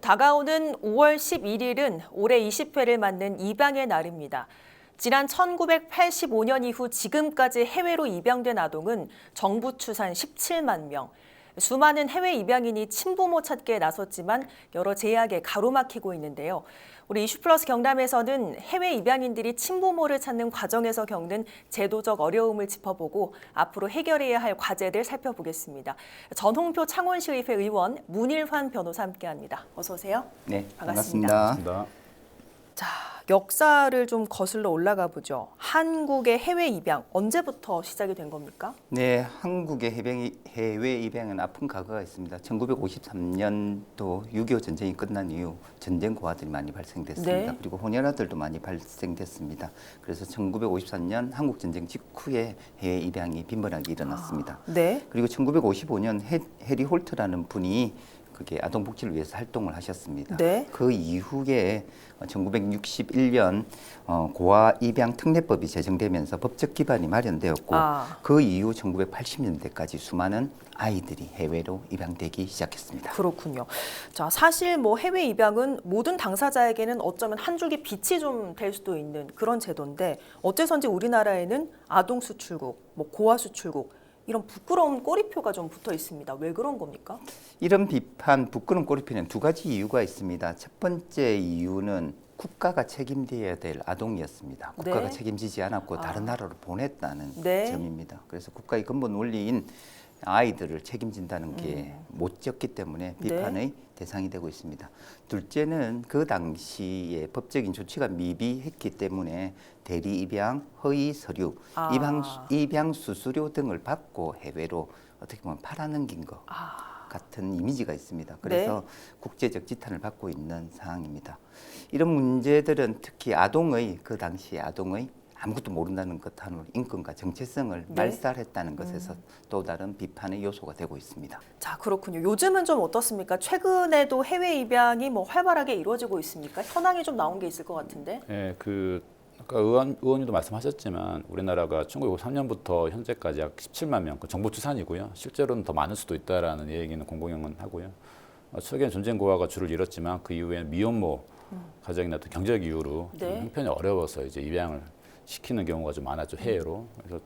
다가오는 5월 11일은 올해 20회를 맞는 입양의 날입니다. 지난 1985년 이후 지금까지 해외로 입양된 아동은 정부 추산 17만 명. 수많은 해외 입양인이 친부모 찾기에 나섰지만 여러 제약에 가로막히고 있는데요. 우리 이슈플러스 경남에서는 해외 입양인들이 친부모를 찾는 과정에서 겪는 제도적 어려움을 짚어보고 앞으로 해결해야 할 과제들 살펴보겠습니다. 전홍표 창원시의회 의원 문일환 변호사 함께합니다. 어서 오세요. 네, 반갑습니다. 반갑습니다. 자, 역사를 좀 거슬러 올라가 보죠. 한국의 해외 입양 언제부터 시작이 된 겁니까? 네, 한국의 해외 입양은 아픈 과거가 있습니다. 1953년도 6.25 전쟁이 끝난 이후 전쟁 고아들이 많이 발생됐습니다. 네. 그리고 혼혈아들도 많이 발생됐습니다. 그래서 1954년 한국 전쟁 직후에 해외 입양이 빈번하게 일어났습니다. 네. 그리고 1955년 해리 홀트라는 분이 그게 아동복지를 위해서 활동을 하셨습니다. 네. 그 이후에 1961년 고아 입양 특례법이 제정되면서 법적 기반이 마련되었고 그 이후 1980년대까지 수많은 아이들이 해외로 입양되기 시작했습니다. 그렇군요. 자, 사실 뭐 해외 입양은 모든 당사자에게는 어쩌면 한 줄기 빛이 좀 될 수도 있는 그런 제도인데 어째서인지 우리나라에는 아동 수출국, 뭐 고아 수출국 이런 부끄러운 꼬리표가 좀 붙어 있습니다. 왜 그런 겁니까? 이런 비판, 부끄러운 꼬리표는 두 가지 이유가 있습니다. 첫 번째 이유는 국가가 책임져야 될 아동이었습니다. 국가가 네. 책임지지 않았고 다른 나라로 보냈다는 네. 점입니다. 그래서 국가의 근본 원리인 아이들을 책임진다는 게 못 지었기 때문에 비판의 네. 대상이 되고 있습니다. 둘째는 그 당시에 법적인 조치가 미비했기 때문에 대리 입양, 허위 서류, 입양 수수료 등을 받고 해외로 어떻게 보면 팔아넘긴 것 같은 이미지가 있습니다. 그래서 네. 국제적 지탄을 받고 있는 상황입니다. 이런 문제들은 특히 아동의 그 당시의 아동의 아무것도 모른다는 것 하나로 인권과 정체성을 네. 말살했다는 것에서 또 다른 비판의 요소가 되고 있습니다. 자, 그렇군요. 요즘은 좀 어떻습니까? 최근에도 해외 입양이 뭐 활발하게 이루어지고 있습니까? 현황이 좀 나온 게 있을 것 같은데. 네, 아까 의원님도 말씀하셨지만 우리나라가 1953년부터 현재까지 약 17만 명, 정보 추산이고요. 실제로는 더 많을 수도 있다라는 얘기는 공공연은 하고요. 최근 전쟁 고아가 줄을 잃었지만 그 이후에는 미혼모 가정이나 또 경제적 이유로 네. 형편이 어려워서 이제 입양을 시키는 경우가 좀 많았죠, 해외로. 그래서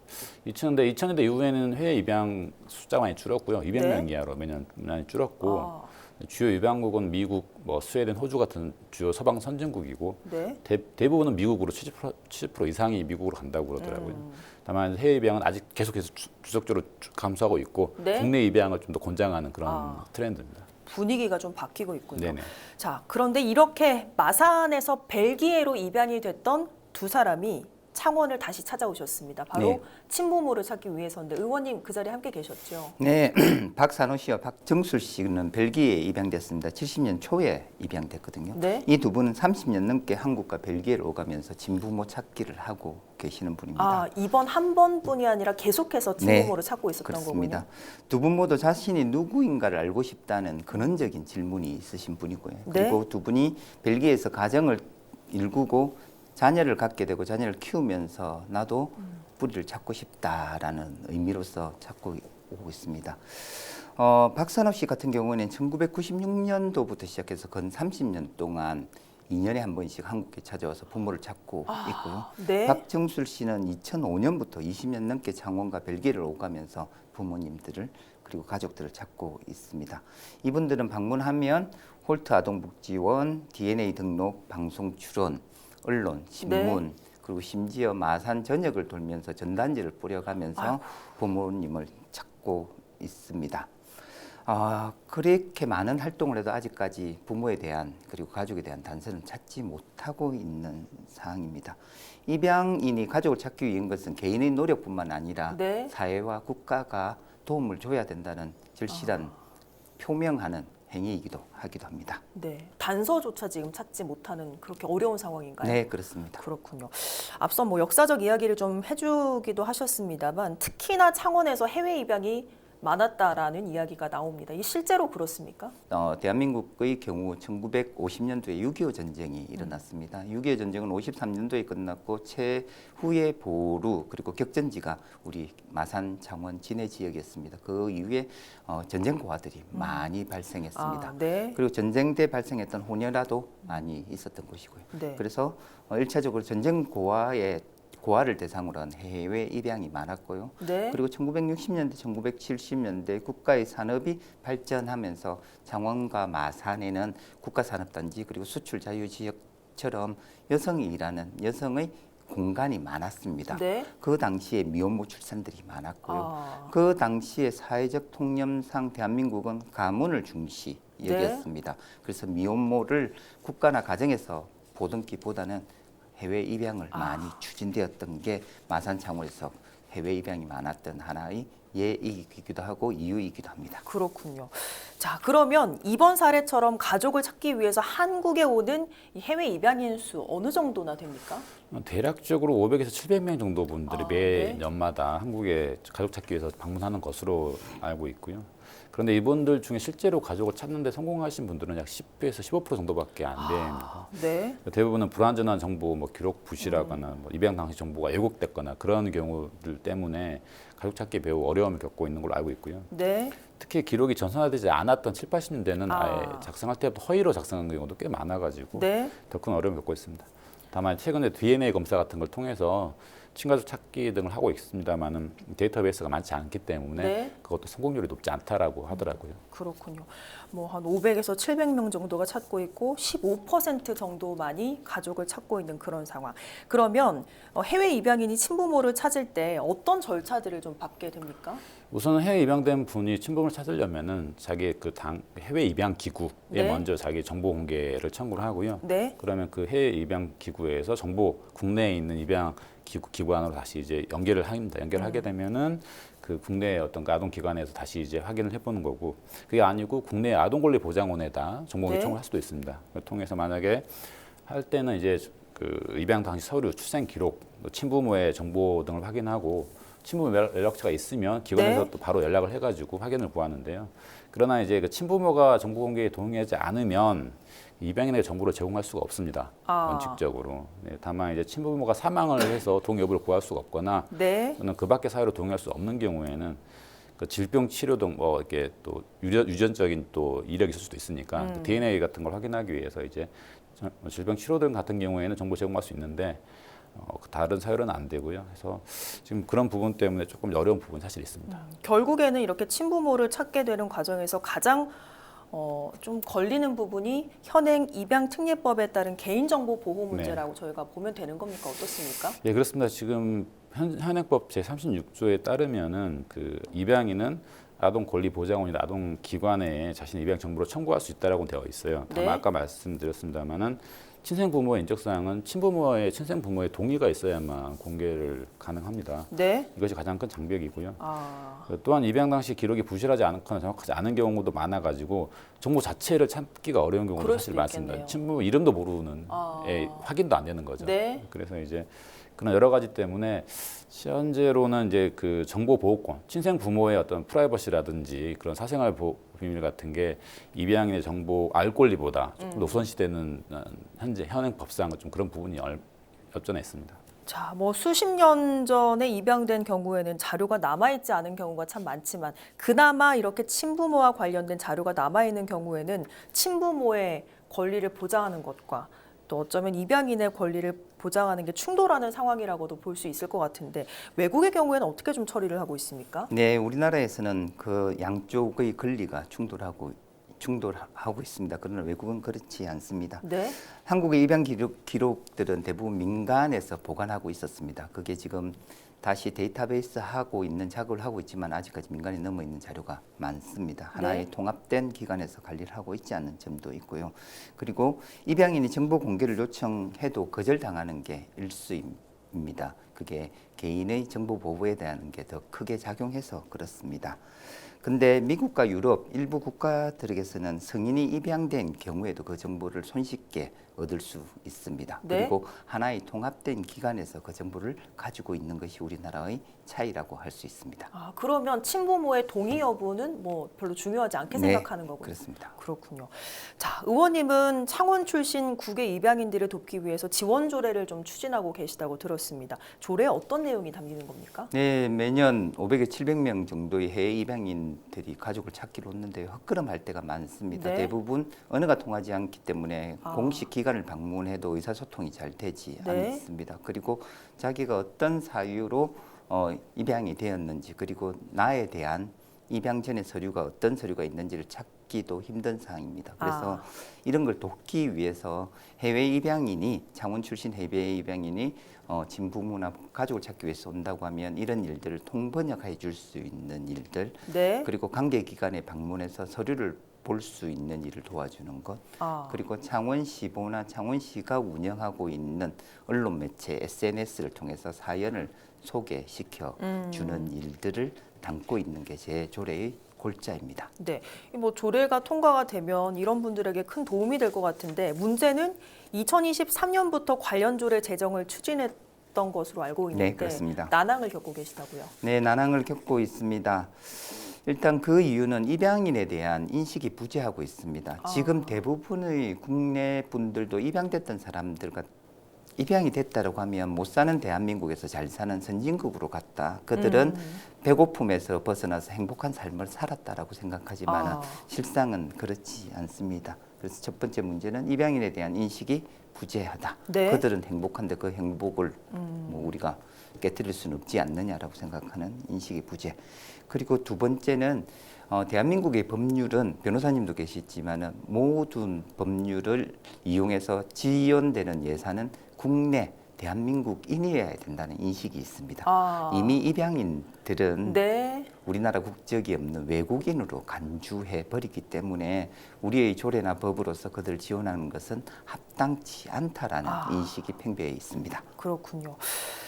2000년대 이후에는 해외 입양 숫자가 많이 줄었고요. 200명 네. 이하로 매년 많이 줄었고 주요 입양국은 미국, 뭐 스웨덴, 호주 같은 주요 서방 선진국이고 네. 대부분은 미국으로 70% 이상이 미국으로 간다고 그러더라고요. 다만 해외 입양은 아직 계속해서 주석적으로 감소하고 있고 네. 국내 입양을 좀 더 권장하는 그런 트렌드입니다. 분위기가 좀 바뀌고 있군요. 네네. 자, 그런데 이렇게 마산에서 벨기에로 입양이 됐던 두 사람이 창원을 다시 찾아오셨습니다. 바로 네. 친부모를 찾기 위해서인데 의원님 그 자리에 함께 계셨죠? 네, 박산호 씨와 박정술 씨는 벨기에에 입양됐습니다. 70년 초에 입양됐거든요. 네. 이 두 분은 30년 넘게 한국과 벨기에를 오가면서 친부모 찾기를 하고 계시는 분입니다. 아, 이번 한 번뿐이 아니라 계속해서 친부모를 찾고 있었던 그렇습니다. 거군요. 두 분 모두 자신이 누구인가를 알고 싶다는 근원적인 질문이 있으신 분이고요. 네. 그리고 두 분이 벨기에에서 가정을 일구고 자녀를 갖게 되고 자녀를 키우면서 나도 뿌리를 찾고 싶다라는 의미로서 찾고 오고 있습니다. 박산호 씨 같은 경우는 1996년도부터 시작해서 근 30년 동안 2년에 한 번씩 한국에 찾아와서 부모를 찾고 있고요. 네. 박정술 씨는 2005년부터 20년 넘게 창원과 벨기에를 오가면서 부모님들을 그리고 가족들을 찾고 있습니다. 이분들은 방문하면 홀트 아동복지원, DNA 등록, 방송 출연, 언론, 신문, 그리고 심지어 마산 전역을 돌면서 전단지를 뿌려가면서 부모님을 찾고 있습니다. 그렇게 많은 활동을 해도 아직까지 부모에 대한 그리고 가족에 대한 단서는 찾지 못하고 있는 상황입니다. 입양인이 가족을 찾기 위한 것은 개인의 노력뿐만 아니라 네. 사회와 국가가 도움을 줘야 된다는 절실한 표명하는 행위이기도 하기도 합니다. 네. 단서조차 지금 찾지 못하는 그렇게 어려운 상황인가요? 네, 그렇습니다. 그렇군요. 앞서 뭐 역사적 이야기를 좀 해주기도 하셨습니다만 특히나 창원에서 해외 입양이 많았다라는 이야기가 나옵니다. 이 실제로 그렇습니까? 대한민국의 경우 1950년도에 6.25 전쟁이 일어났습니다. 6.25 전쟁은 53년도에 끝났고 최후의 보루 그리고 격전지가 우리 마산, 창원, 진해 지역이었습니다. 그 이후에 전쟁 고아들이 많이 발생했습니다. 네. 그리고 전쟁 때 발생했던 혼혈아도 많이 있었던 곳이고요. 네. 그래서 1차적으로 전쟁 고아를 대상으로 한 해외 입양이 많았고요. 네. 그리고 1960년대, 1970년대 국가의 산업이 발전하면서 창원과 마산에는 국가산업단지 그리고 수출 자유지역처럼 여성이 일하는 여성의 공간이 많았습니다. 네. 그 당시에 미혼모 출산들이 많았고요. 아. 그 당시에 사회적 통념상 대한민국은 가문을 중시 여겼습니다. 그래서 미혼모를 국가나 가정에서 보듬기보다는 해외 입양을 많이 추진되었던 게 마산 창원에서 해외 입양이 많았던 하나의 예이기도 하고 이유이기도 합니다. 그렇군요. 자, 그러면 이번 사례처럼 가족을 찾기 위해서 한국에 오는 이 해외 입양인 수 어느 정도나 됩니까? 대략적으로 500에서 700명 정도 분들이 네. 매년마다 한국에 가족 찾기 위해서 방문하는 것으로 알고 있고요. 그런데 이분들 중에 실제로 가족을 찾는 데 성공하신 분들은 약 10에서 15% 정도밖에 안 됩니다. 네. 대부분은 불완전한 정보, 뭐 기록 부실하거나 뭐 입양 당시 정보가 왜곡됐거나 그런 경우들 때문에 가족 찾기 매우 어려움을 겪고 있는 걸로 알고 있고요. 네. 특히 기록이 전산화되지 않았던 7, 80년대는 아. 아예 작성할 때부터 허위로 작성한 경우도 꽤 많아가지고 네. 더 큰 어려움을 겪고 있습니다. 다만 최근에 DNA 검사 같은 걸 통해서 친가족 찾기 등을 하고 있습니다만은 데이터베이스가 많지 않기 때문에 네. 그것도 성공률이 높지 않다라고 하더라고요. 그렇군요. 뭐 한 500에서 700명 정도가 찾고 있고 15% 정도만이 가족을 찾고 있는 그런 상황. 그러면 해외 입양인이 친부모를 찾을 때 어떤 절차들을 좀 밟게 됩니까? 우선은 해외 입양된 분이 친부모를 찾으려면은 자기 그 당 해외 입양 기구에 네. 먼저 자기 정보 공개를 청구를 하고요. 네. 그러면 그 해외 입양 기구에서 정보 국내에 있는 입양 기관으로 다시 이제 연결을 합니다. 연결하게 되면은 그 국내 어떤 아동 기관에서 다시 이제 확인을 해보는 거고, 그게 아니고 국내 아동권리보장원에다 정보를 네. 청구할 수도 있습니다. 그걸 통해서 만약에 할 때는 이제 그 입양 당시 서류, 출생 기록, 또 친부모의 정보 등을 확인하고 친부모 연락처가 있으면 기관에서 네. 또 바로 연락을 해가지고 확인을 구하는데요. 그러나 이제 그 친부모가 정보 공개에 동의하지 않으면 입양인에게 정보를 제공할 수가 없습니다. 원칙적으로. 네, 다만 이제 친부모가 사망을 해서 동의 여부를 구할 수가 없거나 네. 또는 그 밖의 사유로 동의할 수 없는 경우에는 그 질병 치료 등 뭐 이렇게 또 유전적인 또 이력이 있을 수도 있으니까 그 DNA 같은 걸 확인하기 위해서 이제 질병 치료 등 같은 경우에는 정보 제공할 수 있는데 다른 사유로는 안 되고요. 그래서 지금 그런 부분 때문에 조금 어려운 부분 사실 있습니다. 결국에는 이렇게 친부모를 찾게 되는 과정에서 가장 좀 걸리는 부분이 현행 입양특례법에 따른 개인정보 보호 문제라고 저희가 보면 되는 겁니까? 어떻습니까? 예, 그렇습니다. 지금 현행법 제36조에 따르면은 그 입양인은 아동권리보장원이나 아동기관에 자신의 입양 정보를 청구할 수 있다라고 되어 있어요. 다만 네. 아까 말씀드렸습니다만은 친생부모의 인적사항은 친생부모의 동의가 있어야만 공개를 가능합니다. 네. 이것이 가장 큰 장벽이고요. 아, 또한 입양 당시 기록이 부실하지 않거나 정확하지 않은 경우도 많아가지고 정보 자체를 찾기가 어려운 경우도 그럴 사실 수도 많습니다. 있겠네요. 친부모 이름도 모르는 아. 확인도 안 되는 거죠. 네. 그래서 이제 그런 여러 가지 때문에 현재로는 이제 그 정보 보호권, 친생 부모의 어떤 프라이버시라든지 그런 사생활 비밀 같은 게 입양인의 정보 알 권리보다 조금 우선시되는 현재 현행 법상은 좀 그런 부분이 여전해 있습니다. 자, 뭐 수십 년 전에 입양된 경우에는 자료가 남아있지 않은 경우가 참 많지만 그나마 이렇게 친부모와 관련된 자료가 남아있는 경우에는 친부모의 권리를 보장하는 것과 또 어쩌면 입양인의 권리를 보장하는 게 충돌하는 상황이라고도 볼 수 있을 것 같은데 외국의 경우에는 어떻게 좀 처리를 하고 있습니까? 네, 우리나라에서는 그 양쪽의 권리가 충돌하고 있습니다. 그러나 외국은 그렇지 않습니다. 네. 한국의 입양 기록들은 대부분 민간에서 보관하고 있었습니다. 그게 지금 다시 데이터베이스 하고 있는 작업을 하고 있지만 아직까지 민간에 넘어 있는 자료가 많습니다. 하나의 네. 통합된 기관에서 관리를 하고 있지 않는 점도 있고요. 그리고 입양인이 정보 공개를 요청해도 거절당하는 게 일수입니다. 그게 개인의 정보 보호에 대한 게 더 크게 작용해서 그렇습니다. 근데 미국과 유럽 일부 국가들에게서는 성인이 입양된 경우에도 그 정보를 손쉽게 얻을 수 있습니다. 네. 그리고 하나의 통합된 기관에서 그 정보를 가지고 있는 것이 우리나라의 차이라고 할 수 있습니다. 아, 그러면 친부모의 동의 여부는 뭐 별로 중요하지 않게 네, 생각하는 거군요. 그렇습니다. 그렇군요. 자, 의원님은 창원 출신 국외 입양인들을 돕기 위해서 지원 조례를 좀 추진하고 계시다고 들었습니다. 조례에 어떤 내용이 담기는 겁니까? 네, 매년 500에 700명 정도의 해외 입양인들이 가족을 찾기로 했는데 헛걸음할 때가 많습니다. 네. 대부분 언어가 통하지 않기 때문에 아. 공식 기관을 방문해도 의사소통이 잘 되지 네. 않습니다. 그리고 자기가 어떤 사유로 입양이 되었는지, 그리고 나에 대한 입양 전에 서류가 어떤 서류가 있는지를 찾기도 힘든 사항입니다. 그래서 이런 걸 돕기 위해서 해외 입양인이, 창원 출신 해외 입양인이 친부모나 가족을 찾기 위해서 온다고 하면 이런 일들을 통번역해 줄 수 있는 일들, 네. 그리고 관계기관에 방문해서 서류를 볼 수 있는 일을 도와주는 것, 그리고 창원시보나 창원시가 운영하고 있는 언론 매체 SNS를 통해서 사연을 소개시켜 주는 일들을 담고 있는 게 제 조례의 골자입니다. 네, 뭐 조례가 통과가 되면 이런 분들에게 큰 도움이 될 것 같은데 문제는 2023년부터 관련 조례 제정을 추진했던 것으로 알고 있는데 네, 그렇습니다. 난항을 겪고 계시다고요? 네, 난항을 겪고 있습니다. 일단 그 이유는 입양인에 대한 인식이 부재하고 있습니다. 지금 대부분의 국내 분들도 입양됐던 사람들과 입양이 됐다고 하면 못 사는 대한민국에서 잘 사는 선진국으로 갔다. 그들은 배고픔에서 벗어나서 행복한 삶을 살았다라고 생각하지만 실상은 그렇지 않습니다. 그래서 첫 번째 문제는 입양인에 대한 인식이 부재하다. 네. 그들은 행복한데 그 행복을 뭐 우리가 깨뜨릴 수는 없지 않느냐라고 생각하는 인식의 부재. 그리고 두 번째는 대한민국의 법률은 변호사님도 계시지만은 모든 법률을 이용해서 지원되는 예산은 국내 대한민국인이어야 된다는 인식이 있습니다. 이미 입양인들은 네. 우리나라 국적이 없는 외국인으로 간주해 버리기 때문에 우리의 조례나 법으로서 그들을 지원하는 것은 합당치 않다라는 인식이 팽배해 있습니다. 그렇군요.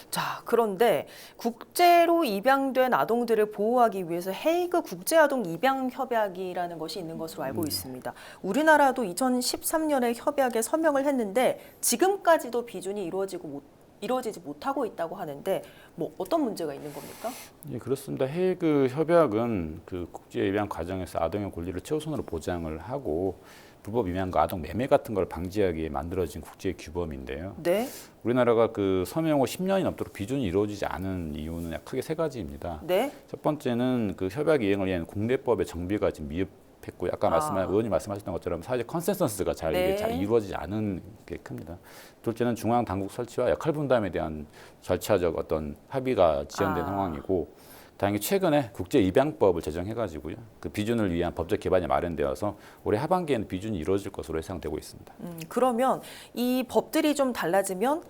자, 그런데 국제로 입양된 아동들을 보호하기 위해서 헤이그 국제아동 입양 협약이라는 것이 있는 것으로 알고 있습니다. 우리나라도 2013년에 협약에 서명을 했는데 지금까지도 비준이 이루어지지 못하고 있다고 하는데 뭐 어떤 문제가 있는 겁니까? 예, 그렇습니다. 헤이그 협약은 그 국제 입양 과정에서 아동의 권리를 최우선으로 보장을 하고 불법 입양과 아동 매매 같은 걸 방지하기 위해 만들어진 국제 규범인데요. 네. 우리나라가 그 서명 후 10년이 넘도록 비준이 이루어지지 않은 이유는 크게 세 가지입니다. 네. 첫 번째는 그 협약 이행을 위한 국내법의 정비가 지금 미흡했고, 아까 의원님 말씀하셨던 것처럼 사회적 컨센서스가 네. 이게 잘 이루어지지 않은 게 큽니다. 둘째는 중앙 당국 설치와 역할 분담에 대한 절차적 어떤 합의가 지연된 상황이고, 다행히 최근에 국제 입양법을 제정해가지고요, 그 비준을 위한 법적 기반이 마련되어서 올해 하반기에는 비준이 이루어질 것으로 예상되고 있습니다. 그러면 이 법들이 좀 달라지면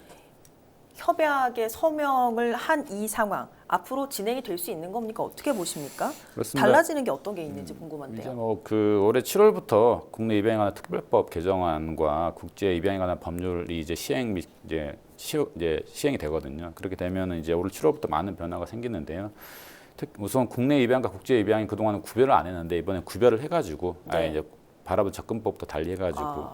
협약에 서명을 한 이 상황 앞으로 진행이 될 수 있는 겁니까? 어떻게 보십니까? 그렇습니다. 달라지는 게 어떤 게 있는지 궁금한데요. 이제 뭐 그 올해 7월부터 국내 입양에 관한 특별법 개정안과 국제 입양에 관한 법률이 이제 시행이 되거든요. 그렇게 되면 이제 올 7월부터 많은 변화가 생기는데요. 우선 국내 입양과 국제 입양이 그동안은 구별을 안 했는데 이번에 구별을 해가지고 아예 이제 바라본 접근법부터 달리 해가지고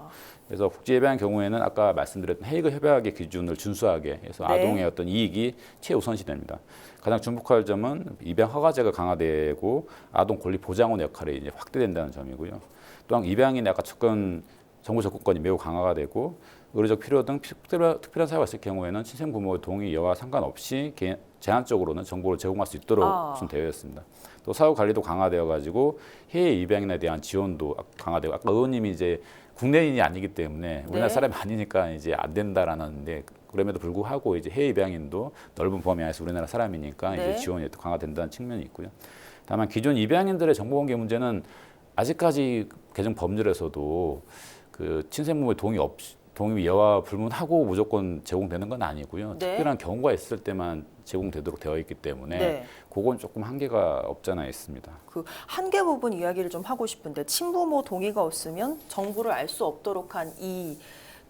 그래서 국제 입양의 경우에는 아까 말씀드렸던 헤이그 협약의 기준을 준수하게 해서 아동의 어떤 이익이 최우선시됩니다. 가장 주목할 점은 입양 허가제가 강화되고 아동 권리 보장원의 역할이 이제 확대된다는 점이고요. 또한 입양인의 아까 정보 접근권이 매우 강화가 되고 의료적 필요 등 특별한 사유가 있을 경우에는 친생 부모의 동의 여와 상관없이 제한적으로는 정보를 제공할 수 있도록 구성되어 있습니다. 또 사후 관리도 강화되어 가지고 해외 입양인에 대한 지원도 강화되고, 아까 의원님이 이제 국내인이 아니기 때문에 우리나라 사람이 아니니까 이제 안 된다라는데, 그럼에도 불구하고 이제 해외 입양인도 넓은 범위 안에서 우리나라 사람이니까 이제 지원이 또 강화된다는 측면이 있고요. 다만 기존 입양인들의 정보 공개 문제는 아직까지 개정 법률에서도 그 친생부모의 동의 여와 불문하고 무조건 제공되는 건 아니고요. 특별한 경우가 있을 때만 제공되도록 되어 있기 때문에 그건 조금 한계가 없잖아 있습니다. 그 한계 부분 이야기를 좀 하고 싶은데, 친부모 동의가 없으면 정보를 알 수 없도록 한 이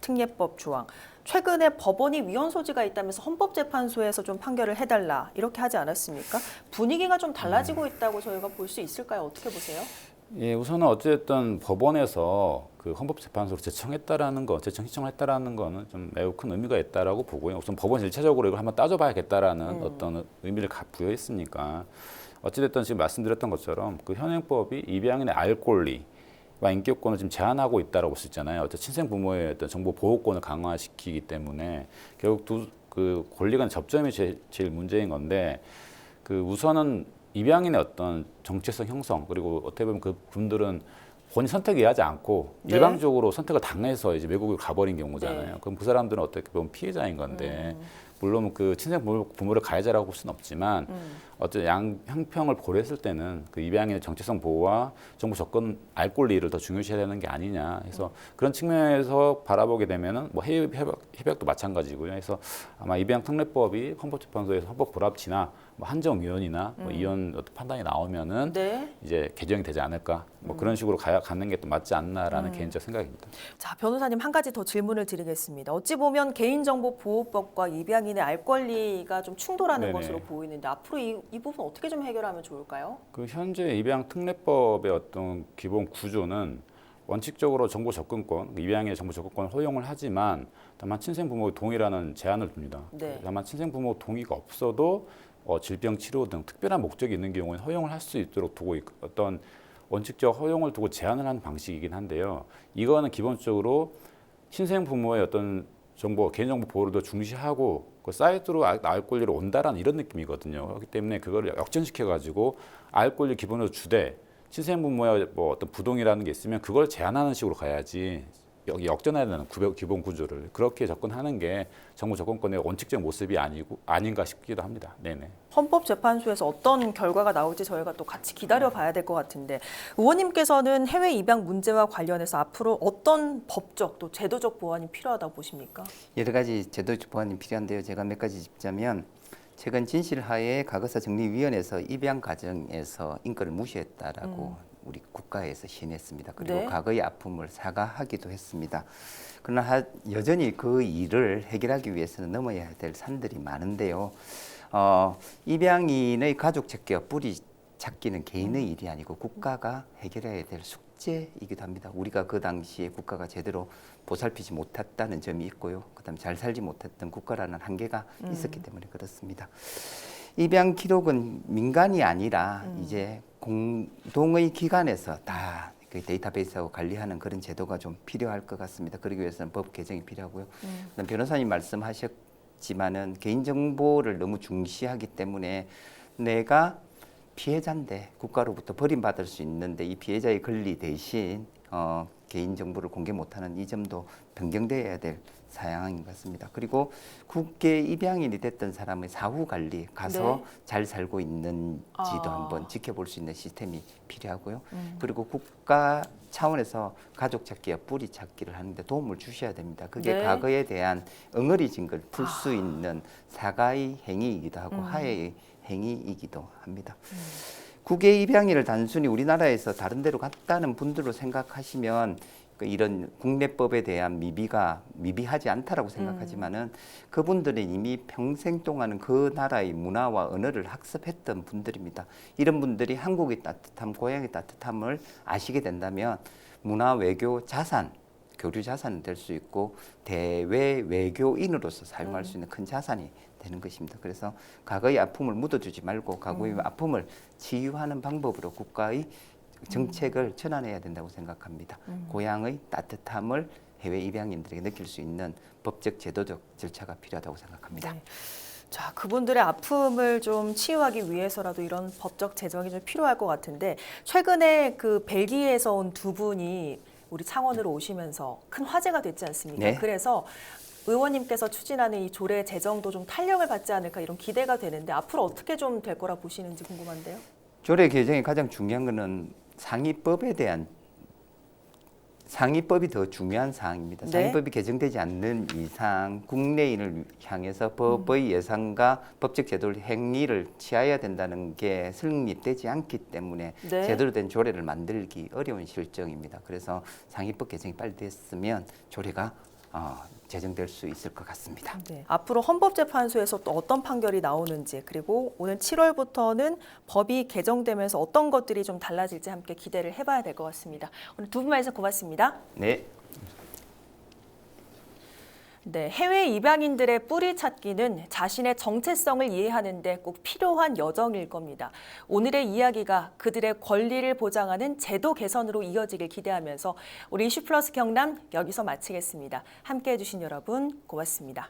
특례법 조항. 최근에 법원이 위헌 소지가 있다면서 헌법재판소에서 좀 판결을 해달라 이렇게 하지 않았습니까? 분위기가 좀 달라지고 있다고 저희가 볼 수 있을까요? 어떻게 보세요? 예, 우선은 어쨌든 법원에서 그 헌법재판소로 제청 신청을 했다라는 거는 좀 매우 큰 의미가 있다라고 보고요. 우선 법원이 1차적으로 이걸 한번 따져봐야겠다라는 어떤 의미를 부여했으니까 어찌됐든 지금 말씀드렸던 것처럼 그 현행법이 입양인의 알 권리와 인격권을 지금 제한하고 있다라고 볼 수 있잖아요. 어떤 친생 부모의 어떤 정보 보호권을 강화시키기 때문에 결국 그 권리 간 접점이 제일 문제인 건데 그 우선은 입양인의 어떤 정체성 형성 그리고 어떻게 보면 그 분들은 본인 선택을 하지 않고 네. 일방적으로 선택을 당해서 이제 외국을 가버린 경우잖아요. 네. 그럼 그 사람들은 어떻게 보면 피해자인 건데 물론 그 친생 부모를 가해자라고 볼 수는 없지만 어쨌든 형평을 고려했을 때는 그 입양인의 정체성 보호와 정보 접근 알 권리를 더 중요시해야 되는 게 아니냐. 그래서 그런 측면에서 바라보게 되면은 뭐 해외 협약도 마찬가지고요. 그래서 아마 입양 특례법이 헌법재판소에서 헌법 불합치나 뭐 한정위원이나 뭐 이원 어떤 판단이 나오면은 네. 이제 개정이 되지 않을까. 뭐 그런 식으로 가는 게 또 맞지 않나라는 개인적 생각입니다. 자, 변호사님 한 가지 더 질문을 드리겠습니다. 어찌 보면 개인정보보호법과 입양인의 알 권리가 좀 충돌하는 네네. 것으로 보이는데 앞으로 이 부분 어떻게 좀 해결하면 좋을까요? 그 현재 입양 특례법의 어떤 기본 구조는 원칙적으로 정보 접근권, 입양의 정보 접근권을 허용을 하지만 다만 친생 부모의 동의라는 제한을 둡니다. 네. 다만 친생 부모 동의가 없어도 질병 치료 등 특별한 목적이 있는 경우에는 허용을 할 수 있도록 두고 어떤 원칙적 허용을 두고 제한을 하는 방식이긴 한데요. 이거는 기본적으로 친생 부모의 어떤 정보, 개인정보 보호를 더 중시하고 그 사이트로 알 권리로 온다라는 이런 느낌이거든요. 그렇기 때문에 그거를 역전시켜가지고 알 권리 기본으로 주되 친생 부모의 뭐 어떤 부동이라는 게 있으면 그걸 제한하는 식으로 가야지 여기 역전해야 되는 기본 구조를 그렇게 접근하는 게 정보 접근권의 원칙적 모습이 아닌가 싶기도 합니다. 네네. 헌법재판소에서 어떤 결과가 나올지 저희가 또 같이 기다려봐야 될 것 같은데 의원님께서는 해외 입양 문제와 관련해서 앞으로 어떤 법적 또 제도적 보완이 필요하다고 보십니까? 여러 가지 제도적 보완이 필요한데요. 제가 몇 가지 짚자면 최근 진실하에 과거사 정리위원회에서 입양 과정에서 인권을 무시했다라고 우리 국가에서 시인했습니다. 그리고 네. 과거의 아픔을 사과하기도 했습니다. 그러나 여전히 그 일을 해결하기 위해서는 넘어야 될 산들이 많은데요. 입양인의 가족 찾기와 뿌리 찾기는 개인의 일이 아니고 국가가 해결해야 될 숙제이기도 합니다. 우리가 그 당시에 국가가 제대로 보살피지 못했다는 점이 있고요. 그다음 잘 살지 못했던 국가라는 한계가 있었기 때문에 그렇습니다. 입양 기록은 민간이 아니라 이제 공동의 기관에서 다 그 데이터베이스하고 관리하는 그런 제도가 좀 필요할 것 같습니다. 그러기 위해서는 법 개정이 필요하고요. 그다음 변호사님 말씀하셨지만은 개인정보를 너무 중시하기 때문에 내가 피해자인데 국가로부터 버림받을 수 있는데 이 피해자의 권리 대신 개인정보를 공개 못하는 이 점도 변경되어야 될 사항인 것 같습니다. 그리고 국외 입양인이 됐던 사람의 사후 관리 가서 네. 잘 살고 있는지도 한번 지켜볼 수 있는 시스템이 필요하고요. 그리고 국가 차원에서 가족 찾기와 뿌리 찾기를 하는데 도움을 주셔야 됩니다. 그게 네. 과거에 대한 엉어리진 걸 풀 수 있는 사과의 행위이기도 하고 하해의 행위이기도 합니다. 국외 입양인을 단순히 우리나라에서 다른 데로 갔다는 분들로 생각하시면 이런 국내법에 대한 미비하지 않다라고 생각하지만은 그분들은 이미 평생 동안은 그 나라의 문화와 언어를 학습했던 분들입니다. 이런 분들이 한국의 따뜻함, 고향의 따뜻함을 아시게 된다면 문화, 외교, 자산, 교류 자산이 될 수 있고 대외 외교인으로서 사용할 수 있는 큰 자산이 되는 것입니다. 그래서 과거의 아픔을 묻어두지 말고 과거의 아픔을 치유하는 방법으로 국가의 정책을 전환해야 된다고 생각합니다. 고향의 따뜻함을 해외 입양인들에게 느낄 수 있는 법적 제도적 절차가 필요하다고 생각합니다. 네. 자, 그분들의 아픔을 좀 치유하기 위해서라도 이런 법적 제정이 좀 필요할 것 같은데 최근에 그 벨기에에서 온 두 분이 우리 창원으로 오시면서 큰 화제가 됐지 않습니까? 네. 그래서 의원님께서 추진하는 이 조례 제정도 좀 탄력을 받지 않을까 이런 기대가 되는데 앞으로 어떻게 좀 될 거라 보시는지 궁금한데요. 조례 개정의 가장 중요한 것은 상위법이 더 중요한 사항입니다. 네. 상위법이 개정되지 않는 이상 국내인을 향해서 법의 예상과 법적 제도를 행위를 취하여야 된다는 게 성립되지 않기 때문에 네. 제대로 된 조례를 만들기 어려운 실정입니다. 그래서 상위법 개정이 빨리 됐으면 조례가 제정될 수 있을 것 같습니다. 네. 앞으로 헌법재판소에서 또 어떤 판결이 나오는지 그리고 오는 7월부터는 법이 개정되면서 어떤 것들이 좀 달라질지 함께 기대를 해봐야 될 것 같습니다. 오늘 두 분 말씀 고맙습니다. 네. 네, 해외 입양인들의 뿌리 찾기는 자신의 정체성을 이해하는 데 꼭 필요한 여정일 겁니다. 오늘의 이야기가 그들의 권리를 보장하는 제도 개선으로 이어지길 기대하면서 우리 이슈플러스 경남 여기서 마치겠습니다. 함께해 주신 여러분 고맙습니다.